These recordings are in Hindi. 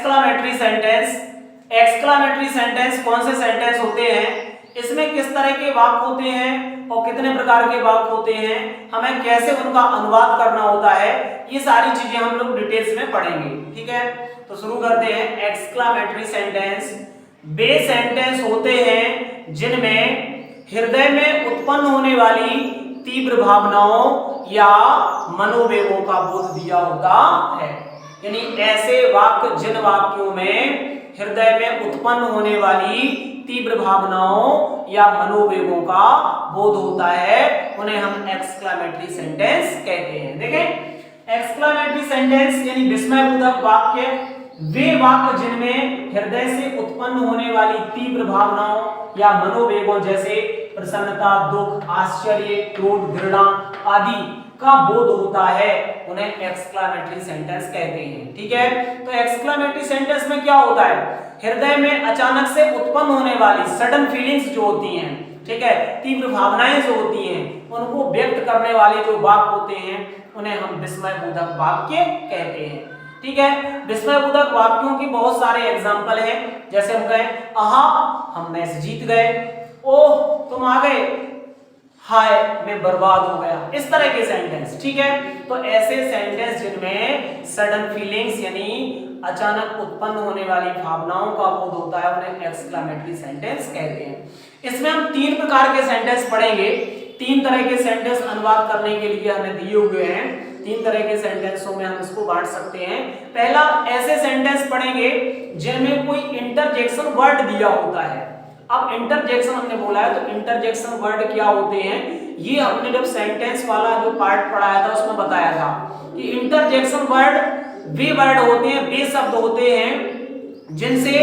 Exclamatory sentence. एक्सक्लामेटरी सेंटेंस कौन से सेंटेंस होते हैं, इसमें किस तरह के वाक्य होते हैं और कितने प्रकार के वाक्य होते हैं, हमें कैसे उनका अनुवाद करना होता है, ये सारी चीजें हम लोग डिटेल्स में पढ़ेंगे। ठीक है, तो शुरू करते हैं। एक्सक्लामेटरी सेंटेंस वे सेंटेंस होते हैं जिनमें हृदय में उत्पन्न होने वाली तीव्र भावनाओं या मनोवेगों का बोध दिया होता है। यानी ऐसे वाक्य जिन वाक्यों में हृदय में उत्पन्न होने वाली तीव्र भावनाओं या मनोवेगों का बोध होता है, उन्हें हम एक्सक्लामेटरी सेंटेंस कहते हैं। देखें, एक्सक्लामेटरी सेंटेंस यानी विस्मयबोधक वाक्य वे वाक्य जिनमें हृदय से उत्पन्न होने वाली तीव्र भावनाओं या मनोवेगों जैसे प्रसन्नता, दुख, आश्चर्य, क्रोध, घृणा आदि का बोध होता है, उन्हें एक्सक्लामेटरी सेंटेंस कहते हैं। ठीक है, तो एक्सक्लामेटरी सेंटेंस में क्या होता है, हृदय में अचानक से उत्पन्न होने वाली सडन फीलिंग्स जो होती हैं, ठीक है, तीव्र भावनाएं जो होती हैं, उनको व्यक्त करने वाले जो वाक्य होते हैं, उन्हें हम विस्मयबोधक वाक्य कहते हैं। ठीक है, विस्मयबोधक वाक्यों की बहुत सारे एग्जाम्पल हैं, जैसे हम कहें आहा हम मैच जीत गए, ओह तुम आ गए, हाय मैं बर्बाद हो गया, इस तरह के सेंटेंस। ठीक है, तो ऐसे सेंटेंस जिनमें सडन फीलिंग्स यानी अचानक उत्पन्न होने वाली भावनाओं का बोध होता है, उन्हें एक्सक्लामेटरी सेंटेंस कहते हैं। इसमें हम तीन प्रकार के सेंटेंस पढ़ेंगे। तीन तरह के सेंटेंस अनुवाद करने के लिए हमें दिए हुए हैं। तीन तरह के सेंटेंसों में हम इसको बांट सकते हैं। पहला, ऐसे सेंटेंस पढ़ेंगे जिनमें कोई इंटरजेक्शन वर्ड दिया होता है। अब इंटरजेक्शन हमने बोला है, तो इंटरजेक्शन वर्ड क्या होते हैं, ये हमने जब सेंटेंस वाला जो पार्ट पढ़ाया था उसमें बताया था कि इंटरजेक्शन वर्ड वे वर्ड होते हैं, वे शब्द होते हैं जिनसे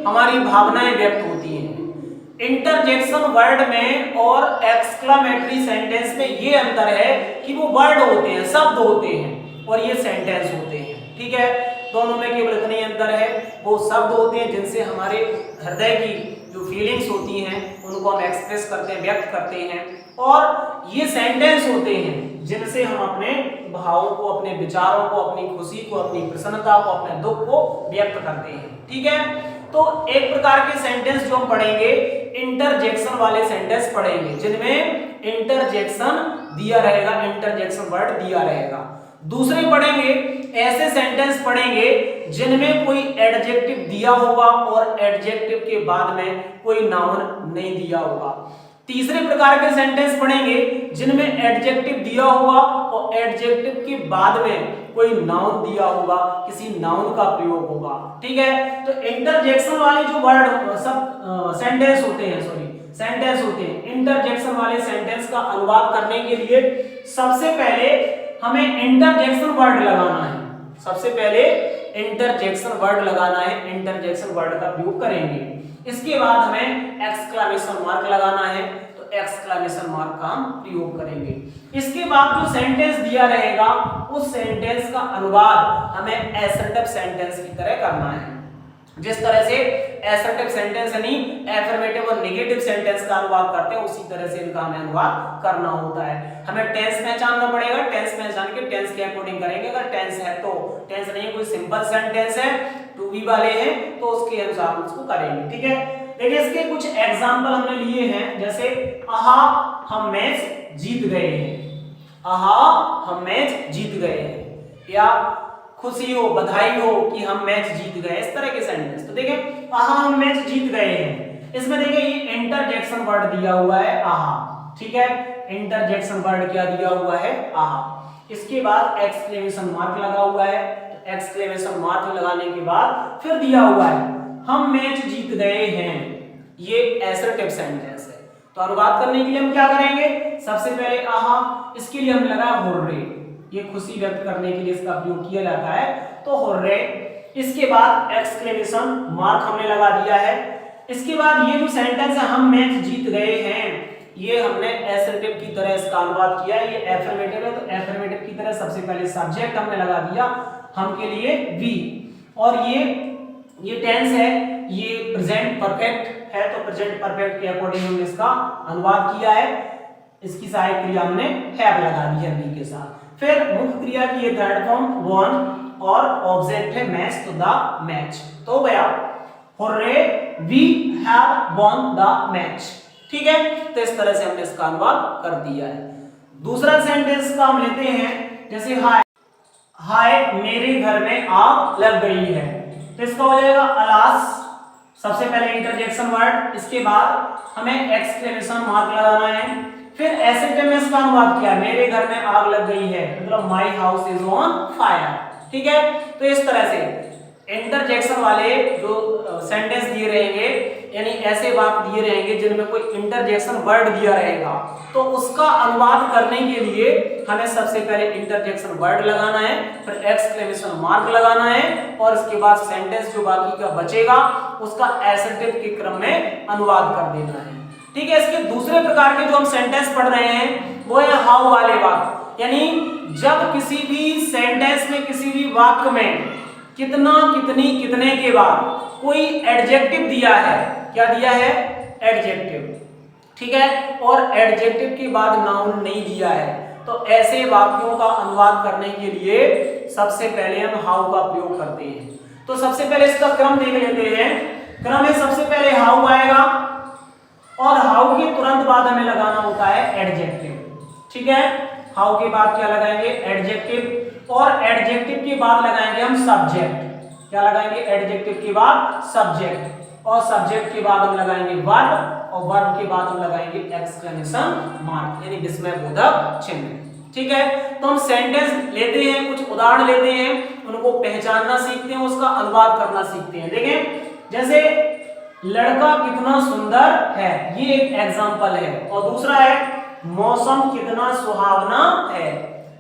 हमारी भावनाएं व्यक्त होती हैं। इंटरजेक्शन वर्ड में और एक्सक्लामेटरी सेंटेंस में ये अंतर है कि वो वर्ड होते हैं, शब्द होते हैं, और ये सेंटेंस होते हैं। ठीक है, दोनों में केवल इतना ही अंतर है, वो शब्द होते हैं जिनसे हमारे हृदय की जो फीलिंग्स होती हैं उनको हम एक्सप्रेस करते हैं, व्यक्त करते हैं, और ये सेंटेंस होते हैं जिनसे हम अपने भावों को, अपने विचारों को, अपनी खुशी को, अपनी प्रसन्नता को, अपने दुख को व्यक्त करते हैं। ठीक है, तो एक प्रकार के सेंटेंस जो हम पढ़ेंगे, इंटरजेक्शन वाले सेंटेंस पढ़ेंगे जिनमें इंटरजेक्शन दिया रहेगा, इंटरजेक्शन वर्ड दिया रहेगा। दूसरे पढ़ेंगे, ऐसे सेंटेंस पढ़ेंगे जिनमें कोई एडजेक्टिव दिया होगा और एडजेक्टिव के बाद में कोई नाउन नहीं दिया होगा। तीसरे प्रकार के सेंटेंस पढ़ेंगे जिनमें एडजेक्टिव दिया होगा और एडजेक्टिव के बाद में कोई नाउन दिया होगा, किसी नाउन का प्रयोग होगा। ठीक है, तो इंटरजेक्शन वाले जो वर्ड सब सेंटेंस होते हैं, सेंटेंस होते हैं, इंटरजेक्शन वाले सेंटेंस का अनुवाद करने के लिए सबसे पहले हमें इंटरजेक्शन वर्ड लगाना है। सबसे पहले इंटरजेक्शन वर्ड लगाना है, इंटरजेक्शन वर्ड का प्रयोग करेंगे। इसके बाद हमें एक्सक्लेमेशन मार्क लगाना है, तो एक्सक्लेमेशन मार्क का हम प्रयोग करेंगे। इसके बाद जो सेंटेंस दिया रहेगा उस सेंटेंस का अनुवाद हमें असर्टिव सेंटेंस की तरह करना है। जिस तरह से असर्टिव सेंटेंस यानी एफर्मेटिव और नेगेटिव सेंटेंस का अनुवाद करते हैं, उसी तरह से इनका हमें अनुवाद करना होता है। हमें टेंस पहचानना पड़ेगा, टेंस पहचान के टेंस के अकॉर्डिंग करेंगे। अगर टेंस है तो, टेंस नहीं है, कोई सिंपल सेंटेंस है, टू बी वाले हैं, तो उसके अनुसार उसको करेंगे। ठीक है, देखिए इसके कुछ एग्जांपल हमने लिए हैं, जैसे आहा हम मैच जीत गए हैं, आहा हम मैच जीत गए हैं, या खुशी हो, बधाई हो कि हम मैच जीत गए, इस तरह के सेंटेंस। तो देखें आहा हम मैच जीत गए हैं, इसमें देखिए ये इंटरजेक्शन वर्ड दिया हुआ है आहा। ठीक है, इंटरजेक्शन वर्ड क्या दिया हुआ है, आहा। इसके बाद एक्सक्लेमेशन मार्क लगा हुआ है, तो एक्सक्लेमेशन मार्क लगाने के बाद फिर दिया हुआ है हम मैच जीत गए हैं, ये असर्टिव सेंटेंस है। तो अनुवाद करने के लिए हम क्या करेंगे, सबसे पहले आहा, इसके लिए हम लगाया हुर्रे, ये खुशी व्यक्त करने के लिए इसका प्रयोग किया जाता है, तो हुर्रे। इसके बाद एक्सक्लेमेशन मार्क हमने लगा दिया है। इसके बाद ये जो सेंटेंस है हम मैच जीत गए हैं, ये हमने असर्टिव की तरह इसका अनुवाद किया है। ये एफर्मेटिव है, तो एफर्मेटिव की तरह सबसे पहले सब्जेक्ट हमने लगा दिया, हम के लिए वी, और ये टेंस है, ये प्रेजेंट परफेक्ट है, तो प्रेजेंट परफेक्ट के अकॉर्डिंग हमने इसका अनुवाद किया है। इसकी सहायक क्रिया हमने हैव लगा दी है वी के साथ। फिर मुख्य क्रिया की ये थर्ड फॉर्म वन, और ऑब्जेक्ट है मैच, तो द मैच। तो हो गया hurray we have won the match. ठीक है, तो इस तरह से हमने इसका अनुवाद कर दिया है। दूसरा सेंटेंस का हम लेते हैं, जैसे हाय, हाय मेरे घर में आग लग गई है, तो इसका हो जाएगा अलास, सबसे पहले इंटरजेक्शन वर्ड, इसके बाद हमें एक्सक्लेमेशन मार्क लगाना है, फिर एसेंट में इसका अनुवाद किया, मेरे घर में आग लग गई है, मतलब my house is on fire. ठीक है, तो इस तरह से इंटरजेक्शन वाले जो सेंटेंस दिए रहेंगे, यानी ऐसे वाक्य दिए रहेंगे जिनमें कोई इंटरजेक्शन वर्ड दिया रहेगा, तो उसका अनुवाद करने के लिए हमें सबसे पहले इंटरजेक्शन वर्ड लगाना है, फिर एक्सक्लेमेशन मार्क लगाना है, और उसके बाद सेंटेंस जो बाकी का बचेगा उसका एसेंटिव के क्रम में अनुवाद कर देना है। ठीक है, इसके दूसरे प्रकार के जो हम सेंटेंस पढ़ रहे हैं वो है हाउ वाले वाक्य, यानी जब किसी भी सेंटेंस में, किसी भी वाक्य में कितना, कितनी, कितने के बाद कोई एडजेक्टिव दिया है, क्या दिया है, एडजेक्टिव। ठीक है, और एडजेक्टिव के बाद नाउन नहीं दिया है, तो ऐसे वाक्यों का अनुवाद करने के लिए सबसे पहले हम हाउ का प्रयोग करते हैं। तो सबसे पहले इसका क्रम देख लेते हैं। क्रम में सबसे पहले हाउ आएगा, और हाउ के तुरंत बाद हमें लगाना होता है एडजेक्टिव। ठीक है, हाउ के बाद क्या लगाएंगे, एडजेक्टिव, और एडजेक्टिव के बाद लगाएंगे हम सब्जेक्ट। क्या लगाएंगे, एडजेक्टिव के बाद सब्जेक्ट, और सब्जेक्ट के बाद हम लगाएंगे वर्ब, और वर्ब के बाद हम लगाएंगे एक्सक्लेमेशन मार्क, यानी विस्मयबोधक चिन्ह। ठीक है, तो हम सेंटेंस लेते हैं, कुछ उदाहरण लेते हैं, उनको पहचानना सीखते हैं, उसका अनुवाद करना सीखते हैं। देखें, जैसे लड़का कितना सुंदर है, ये एक एग्जांपल है, और दूसरा है मौसम कितना सुहावना है।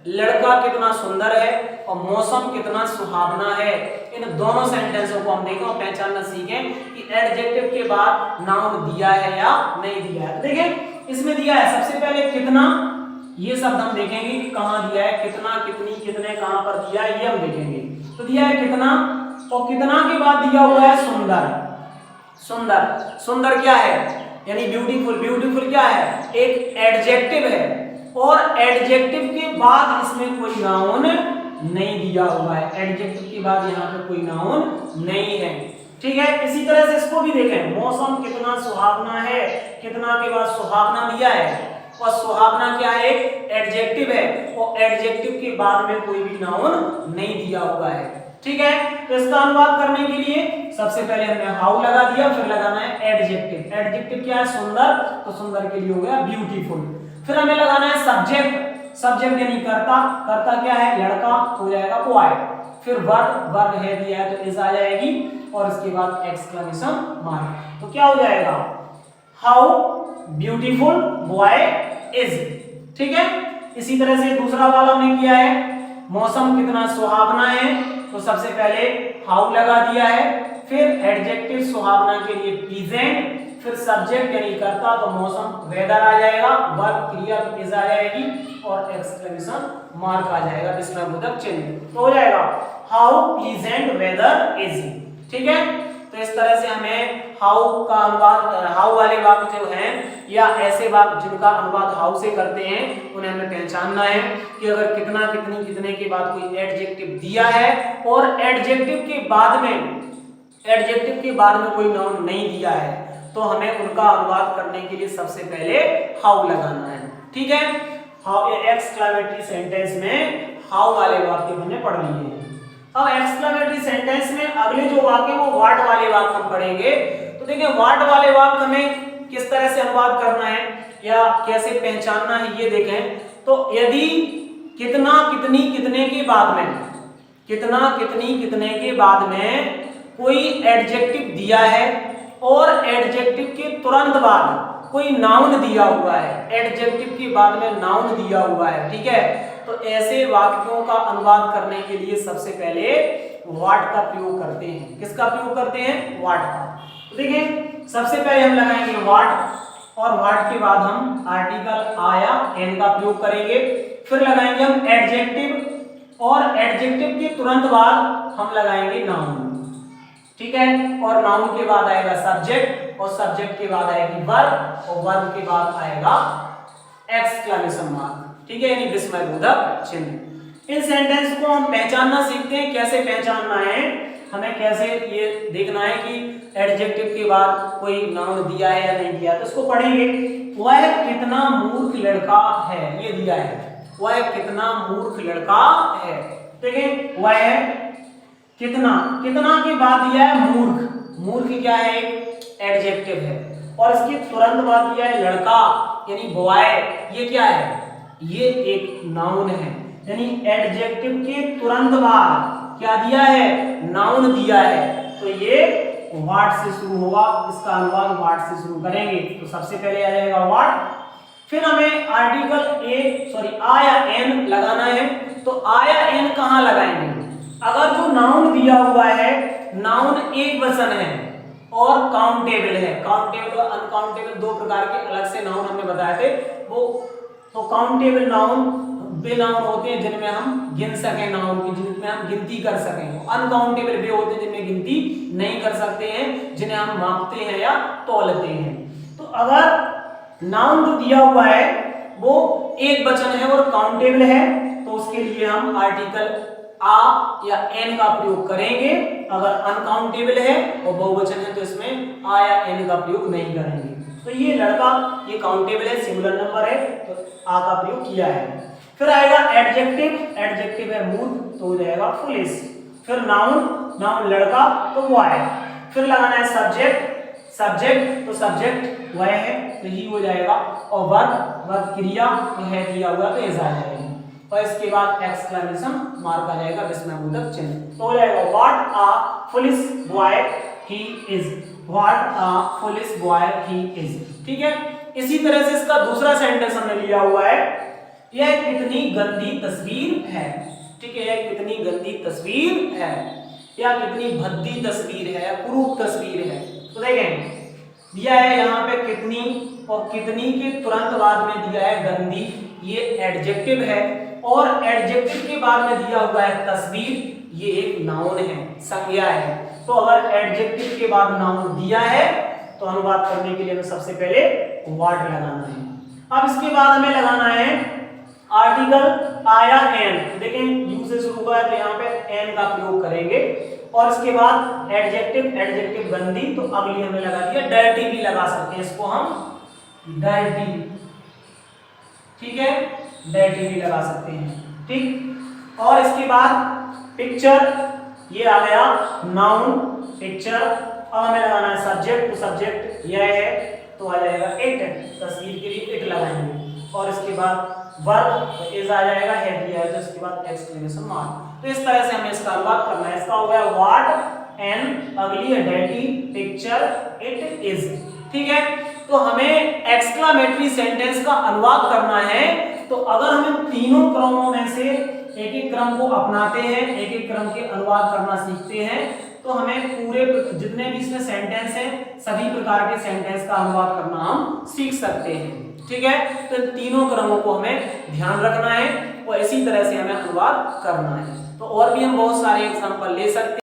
लड़का कितना सुंदर है और मौसम कितना सुहावना है, इन दोनों सेंटेंसों को हम देखें और पहचानना सीखें कि एडजेक्टिव के बाद नाउन दिया है या नहीं दिया है। देखें, इसमें दिया है सबसे पहले कितना, ये शब्द हम देखेंगे कि कहां दिया है, कितना, कितनी, कितने कहां पर दिया है, ये हम देखेंगे। तो दिया है कितना, और कितना के बाद दिया हुआ है सुंदर। सुंदर, सुंदर क्या है, यानी ब्यूटीफुल। ब्यूटीफुल क्या है, एक एडजेक्टिव है, और एडजेक्टिव के बाद इसमें कोई नाउन नहीं दिया हुआ है। एडजेक्टिव के बाद यहाँ पे कोई नाउन नहीं है। ठीक है, इसी तरह से इसको भी देखें, मौसम कितना सुहावना है, कितना के बाद सुहावना दिया है, और सुहावना क्या है, एक एडजेक्टिव है, और एडजेक्टिव के बाद में कोई भी नाउन नहीं दिया हुआ है। ठीक है, तो इसका अनुवाद करने के लिए सबसे पहले हमने हाउ लगा दिया, फिर लगाना है एडजेक्टिव। एडजेक्टिव क्या है, सुंदर, तो सुंदर के लिए हो गया ब्यूटीफुल। फिर हमें लगाना है सब्जेक्ट। सब्जेक्ट यानी कर्ता, कर्ता क्या है, लड़का, हो जाएगा बॉय। फिर वर्ब, वर्ब है दिया है तो इज आ जाएगी, और इसके बाद एक्सक्लेमेशन मार्क। तो क्या हो जाएगा, हाउ ब्यूटीफुल बॉय इज। ठीक है, इसी तरह से दूसरा वाला हमने किया है, मौसम कितना सुहावना है, तो सबसे पहले हाउ लगा दिया है, फिर एडजेक्टिव सुहावना के लिए प्लीजेंट, फिर सब्जेक्ट यानी कर्ता, तो मौसम वेदर आ जाएगा, वर्ब क्रिया इज आ जाएगी, और एक्सक्लेमेशन मार्क आ जाएगा, विस्मयबोधक चिन्ह। तो हो जाएगा हाउ प्लीजेंट वेदर इज। ठीक है, तो इस तरह से हमें हाउ का अनुवाद, हाउ वाले वाक्य जो हैं या ऐसे वाक्य जिनका अनुवाद हाउ से करते हैं, उन्हें हमें पहचानना है कि अगर कितना, कितनी, कितने के बाद कोई एडजेक्टिव दिया है, और एडजेक्टिव के बाद में कोई नाउन नहीं दिया है, तो हमें उनका अनुवाद करने के लिए सबसे पहले हाउ लगाना है। ठीक है, हाउ एक्सक्लेमेटरी सेंटेंस में हाउ वाले वाक्य हमने पढ़ लिए हैं। अब एक्सक्लेमेटरी सेंटेंस में अगले जो वाक्य वो व्हाट वाले वाक्य हम पढ़ेंगे। तो देखिए, व्हाट वाले वाक्य हमें किस तरह से अनुवाद करना है या कैसे पहचानना है, ये देखें। तो यदि कितना, कितनी, कितने के बाद में, कितना, कितनी, कितने के बाद में कोई एडजेक्टिव दिया है, और एडजेक्टिव के तुरंत बाद कोई नाउन दिया हुआ है, एडजेक्टिव के बाद में नाउन दिया हुआ है। ठीक है, तो ऐसे वाक्यों का अनुवाद करने के लिए सबसे पहले व्हाट का प्रयोग करते हैं। किसका प्रयोग करते हैं, व्हाट का। तो देखिए, सबसे पहले हम लगाएंगे व्हाट, और व्हाट के बाद हम आर्टिकल आया एन का प्रयोग करेंगे। फिर लगाएंगे हम एडजेक्टिव, और एडजेक्टिव के तुरंत बाद हम लगाएंगे नाउन। ठीक है, और नाउन के बाद आएगा सब्जेक्ट, और सब्जेक्ट के बाद आएगी वर्ब, और वर्ब के बाद आएगा एक्सक्लेमेशन मार्क। ठीक है, यानी विस्मयबोधक चिन्ह। इन सेंटेंस को हम पहचानना सीखते हैं। कैसे पहचानना है, हमें कैसे ये देखना है कि एडजेक्टिव के बाद कोई नाउन दिया है या नहीं दिया, तो इसको पढ़ेंगे। वह कितना मूर्ख लड़का है, ये दिया है, वह कितना मूर्ख लड़का है। देखिए वह कितना, कितना के बाद दिया है मूर्ख, मूर्ख क्या है, एक एडजेक्टिव है, और इसके तुरंत बाद दिया है लड़का यानी बॉय, ये क्या है, ये एक नाउन है। यानी एडजेक्टिव के तुरंत बाद क्या दिया है, नाउन दिया है, तो ये व्हाट से शुरू होगा, इसका अनुवाद व्हाट से शुरू करेंगे। तो सबसे पहले आ जाएगा व्हाट, फिर हमें आर्टिकल आ या एन लगाना है। तो आ या एन कहाँ लगाएंगे, अगर जो नाउन दिया हुआ है, नाउन एक वचन है और काउंटेबल है, काउंटेबल और अनकाउंटेबल दो प्रकार के अलग से नाउन हमने बताए थे वो। तो काउंटेबल नाउन वे नाउन होते हैं जिनमें हम गिन सकें, नाउन की जिनमें हम गिनती कर सकें। अनकाउंटेबल वे होते हैं जिनमें गिनती नहीं कर सकते हैं, जिन्हें हम मापते हैं या तौलते हैं। तो अगर नाउन जो दिया हुआ है वो एक वचन है और काउंटेबल है, तो उसके लिए हम आर्टिकल आ या एन का प्रयोग करेंगे। अगर अनकाउंटेबल है और बहुवचन है तो इसमें आ या एन का प्रयोग नहीं करेंगे। तो ये लड़का, ये काउंटेबल है, सिंगुलर नंबर है, तो आ का प्रयोग किया है। फिर आएगा एडजेक्टिव, एडजेक्टिव है मूर्ख, तो हो जाएगा फुलिश। फिर नाउन, नाउन लड़का, तो बॉय। फिर लगाना है सब्जेक्ट, सब्जेक्ट तो सब्जेक्ट वह है, तो ही हो जाएगा। और वर्ब, वर्ब क्रिया, तो है दिया हुआ तो इज आ जाएगा। और इसके बाद एक्सक्लेमेशन मार्क आ जाएगा, विस्मयबोधक चिन्ह, तो हो जाएगा what a foolish boy he is, what a foolish boy he is. ठीक है, इसी तरह से इसका दूसरा सेंटेंस हमने लिया हुआ है, यह कितनी गंदी तस्वीर है। ठीक है, यह कितनी गंदी तस्वीर है, या कितनी भद्दी तस्वीर है, कुरूप तस्वीर है। तो देखें दिया है यहाँ पे कितनी, और कितनी के तुरंत बाद में दिया है गंदी, ये एडजेक्टिव है, और एडजेक्टिव के बाद में दिया हुआ है तस्वीर, ये एक नाउन है, संज्ञा है। तो अगर एडजेक्टिव के बाद नाउन दिया है तो अनुवाद करने के लिए हमें सबसे पहले व्हाट लगाना है। अब इसके बाद हमें लगाना है आर्टिकल आ या एन। देखें यू से शुरू हुआ है तो यहाँ पे एन का प्रयोग करेंगे, और इसके बाद एडजेक्टिव, एडजेक्टिव गंदी, तो अगली हमने लगा दिया डर्टी, भी लगा सकते हैं इसको हम डर्टी। ठीक है, डर्टी भी लगा सकते हैं। ठीक, और इसके बाद पिक्चर, ये आ गया नाउन पिक्चर। अब हमें लगाना है सब्जेक्ट, तो सब्जेक्ट यह है, तो आ जाएगा इट, तस्वीर के लिए इट लगाएंगे। और इसके बाद वर्ब इज आ जाएगा, है दिया है, तो इसके बाद एक्सक्लेमेशन मार्क। तो इस तरह से हमें इसका अनुवाद करना है। इसका हो गया व्हाट एंड अगली है डर्टी, पिक्चर, इट इज। ठीक है, तो हमें एक्सक्लेमेटरी सेंटेंस का अनुवाद करना है। तो अगर हम तीनों क्रमों में से एक एक क्रम को अपनाते हैं, एक एक क्रम के अनुवाद करना सीखते हैं, तो हमें पूरे जितने भी इसमें सेंटेंस हैं सभी प्रकार के सेंटेंस का अनुवाद करना हम सीख सकते हैं। ठीक है, तो तीनों क्रमों को हमें ध्यान रखना है और इसी तरह से हमें अनुवाद करना है। तो और भी हम बहुत सारे एग्जांपल ले सकते हैं।